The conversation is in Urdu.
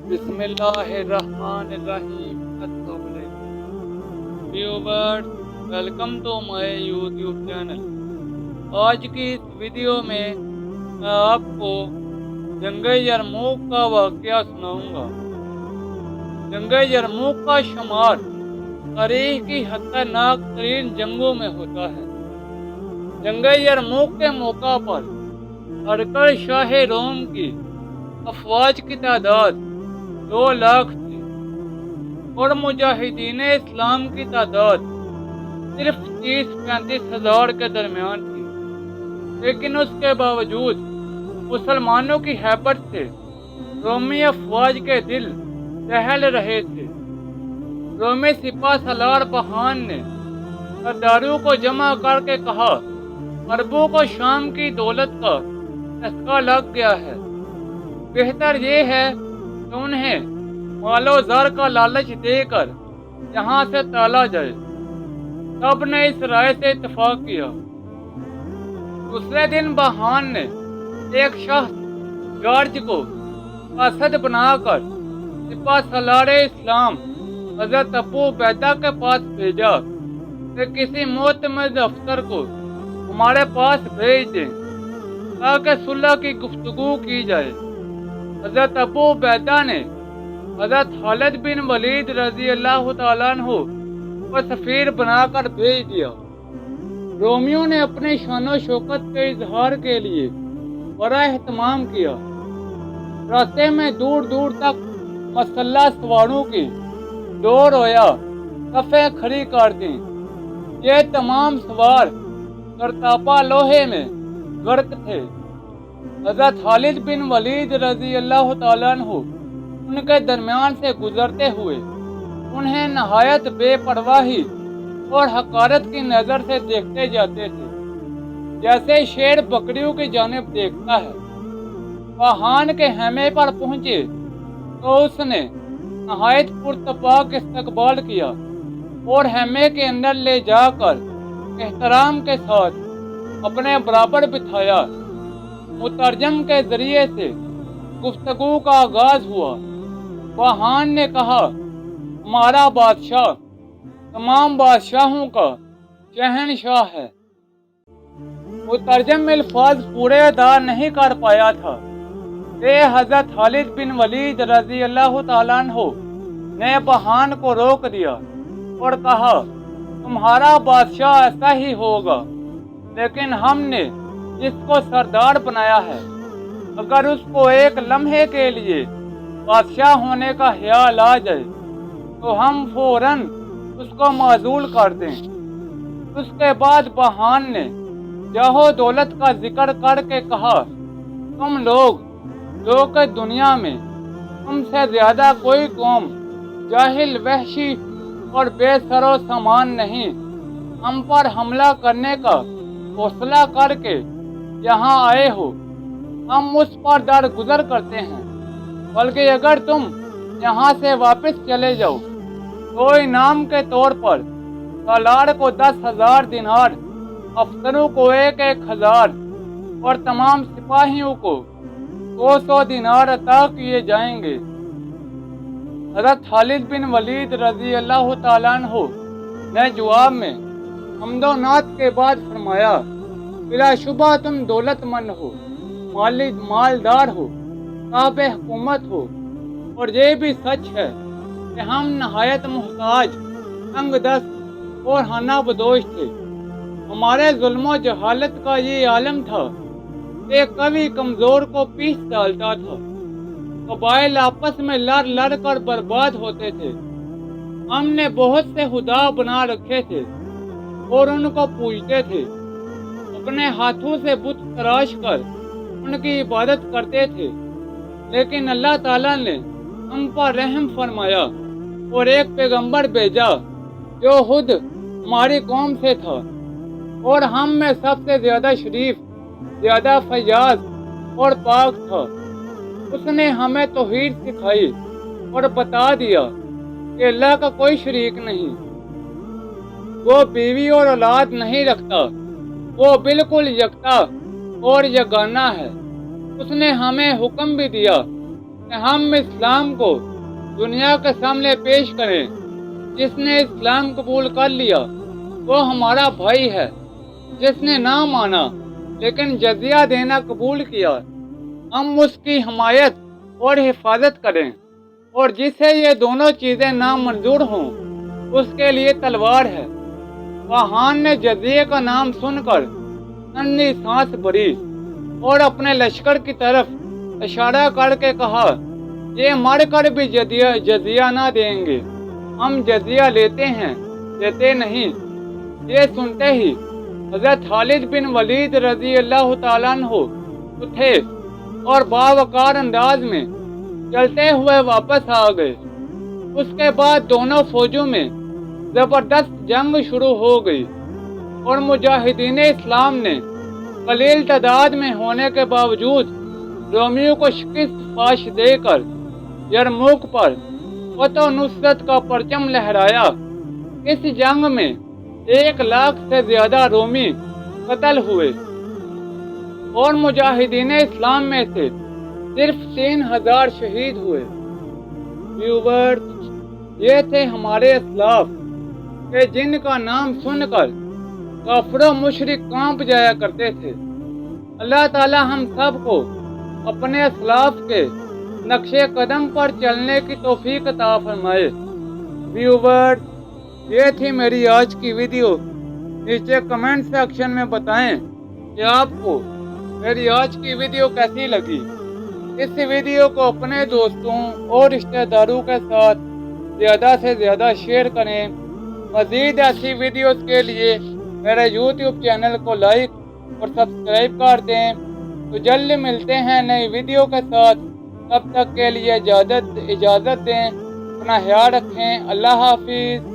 بسم اللہ الرحمن الرحیم۔ السلام علیکم viewers, welcome to my YouTube channel. آج کی اس ویڈیو میں آپ کو جنگ یرموک کا واقعہ سناؤں گا۔ جنگ یرموک کا شمار تاریخ کی خطرناک ترین جنگوں میں ہوتا ہے۔ جنگ یرموک کے موقع پر ہرقل شاہ روم کی افواج کی تعداد 2 لاکھ تھی اور مجاہدین اسلام کی تعداد صرف 30-35 ہزار کے درمیان تھی، لیکن اس کے باوجود مسلمانوں کی ہیبت سے رومی افواج کے دل دہل رہے تھے۔ رومی سپہ سالار بہان نے سرداروں کو جمع کر کے کہا، عربوں کو شام کی دولت کا چسکا لگ گیا ہے، بہتر یہ ہے کہ انہیں مال و زر کا لالچ دے کر یہاں سے ٹالا جائے۔ سب نے اس رائے سے اتفاق کیا۔ دوسرے دن بہان نے ایک شخص جارج کو قاصد بنا کر سپہ سالار اسلام حضرت ابو عبیدہ کے پاس بھیجا کہ کسی معتمد افسر کو ہمارے پاس بھیج دیں تاکہ صلح کی گفتگو کی جائے۔ حضرت ابو عبیدہ نے حضرت خالد بن ولید رضی اللہ تعالیٰ عنہ کو سفیر بنا کر بھیج دیا۔ رومیوں نے اپنی شان و شوکت کے اظہار کے لیے بڑا اہتمام کیا۔ راستے میں دور دور تک مسلح سواروں کی دو رویا صفیں کھڑی کر دیں۔ یہ تمام سوار کرتاپا لوہے میں غرق تھے۔ حضرت خالد بن ولید رضی اللہ تعالیٰ عنہ ان کے درمیان سے گزرتے ہوئے انہیں نہایت بے پرواہی اور حقارت کی نظر سے دیکھتے جاتے تھے، جیسے شیر بکریوں کی جانب دیکھتا ہے۔ بہان کے خیمے پر پہنچے تو اس نے نہایت پرتپاک استقبال کیا اور خیمے کے اندر لے جا کر احترام کے ساتھ اپنے برابر بٹھایا۔ مترجم کے ذریعے سے گفتگو کا آغاز ہوا۔ بہان نے کہا، ہمارا بادشاہ تمام بادشاہوں کا شہنشاہ ہے۔ مترجم الفاظ پورے ادا نہیں کر پایا تھا کہ حضرت خالد بن ولید رضی اللہ تعالیٰ عنہ نے بہان کو روک دیا اور کہا، تمہارا بادشاہ ایسا ہی ہوگا، لیکن ہم نے جس کو سردار بنایا ہے، اگر اس کو ایک لمحے کے لیے بادشاہ ہونے کا خیال آ جائے تو ہم فوراً اس کو معزول کر دیں۔ اس کے بعد بہان نے جاہ و دولت کا ذکر کر کے کہا، تم لوگ جو کہ دنیا میں تم سے زیادہ کوئی قوم جاہل، وحشی اور بے سر و سامان نہیں، ہم پر حملہ کرنے کا حوصلہ کر کے یہاں آئے ہو، ہم اس پر درگزر کرتے ہیں، بلکہ اگر تم یہاں سے واپس چلے جاؤ تو انعام کے طور پر سالار کو 10,000 دینار، افسروں کو 1,000 اور تمام سپاہیوں کو 200 دینار عطا کیے جائیں گے۔ حضرت خالد بن ولید رضی اللہ تعالیٰ عنہ نے جواب میں حمد و نعت کے بعد فرمایا، بلا شبہ تم دولت مند ہو، مالدار ہو، صاحب حکومت ہو، اور یہ بھی سچ ہے کہ ہم نہایت محتاج، تنگ دست اور ہنہ بدوش تھے۔ ہمارے ظلم و جہالت کا یہ عالم تھا کہ قوی کمزور کو پیس ڈالتا تھا، قبائل آپس میں لڑ کر برباد ہوتے تھے۔ ہم نے بہت سے خدا بنا رکھے تھے اور ان کو پوجتے تھے، اپنے ہاتھوں سے بت تراش کر ان کی عبادت کرتے تھے، لیکن اللہ تعالیٰ نے ہم پر رحم فرمایا اور ایک پیغمبر بھیجا جو خود ہماری قوم سے تھا اور ہم میں سب سے زیادہ شریف، زیادہ فیاض اور پاک تھا۔ اس نے ہمیں توحید سکھائی اور بتا دیا کہ اللہ کا کوئی شریک نہیں، وہ بیوی اور اولاد نہیں رکھتا، وہ بالکل یکتا اور یگانہ ہے۔ اس نے ہمیں حکم بھی دیا کہ ہم اسلام کو دنیا کے سامنے پیش کریں۔ جس نے اسلام قبول کر لیا وہ ہمارا بھائی ہے، جس نے نہ مانا لیکن جزیہ دینا قبول کیا ہم اس کی حمایت اور حفاظت کریں، اور جسے یہ دونوں چیزیں نامنظور ہوں اس کے لیے تلوار ہے۔ خواہان نے جزیے کا نام سن کر ننھی سانس بھری اور اپنے لشکر کی طرف اشارہ کر کے کہا، یہ مر کر بھی جزیہ نہ دیں گے، ہم جزیہ لیتے ہیں، دیتے نہیں۔ یہ سنتے ہی حضرت خالد بن ولید رضی اللہ تعالیٰ عنہ اٹھے اور باوقار انداز میں چلتے ہوئے واپس آ گئے۔ اس کے بعد دونوں فوجوں میں زبردست جنگ شروع ہو گئی اور مجاہدین اسلام نے قلیل تعداد میں ہونے کے باوجود رومیوں کو شکست فاش دے کر یرموک پر فتح و نصرت کا پرچم لہرایا۔ اس جنگ میں 1 لاکھ سے زیادہ رومی قتل ہوئے اور مجاہدین اسلام میں سے صرف 3000 شہید ہوئے۔ ویورز، یہ تھے ہمارے اسلاف کہ جن کا نام سن کر کافر و مشرک کانپ جایا کرتے تھے۔ اللہ تعالی ہم سب کو اپنے اسلاف کے نقش قدم پر چلنے کی توفیق عطا فرمائے۔ ویورز، یہ تھی میری آج کی ویڈیو۔ نیچے کمنٹ سیکشن میں بتائیں کہ آپ کو میری آج کی ویڈیو کیسی لگی۔ اس ویڈیو کو اپنے دوستوں اور رشتہ داروں کے ساتھ زیادہ سے زیادہ شیئر کریں۔ مزید ایسی ویڈیوز کے لیے میرے یوٹیوب چینل کو لائک اور سبسکرائب کر دیں۔ تو جلد ملتے ہیں نئی ویڈیو کے ساتھ، تب تک کے لیے اجازت دیں، اپنا خیال رکھیں۔ اللہ حافظ۔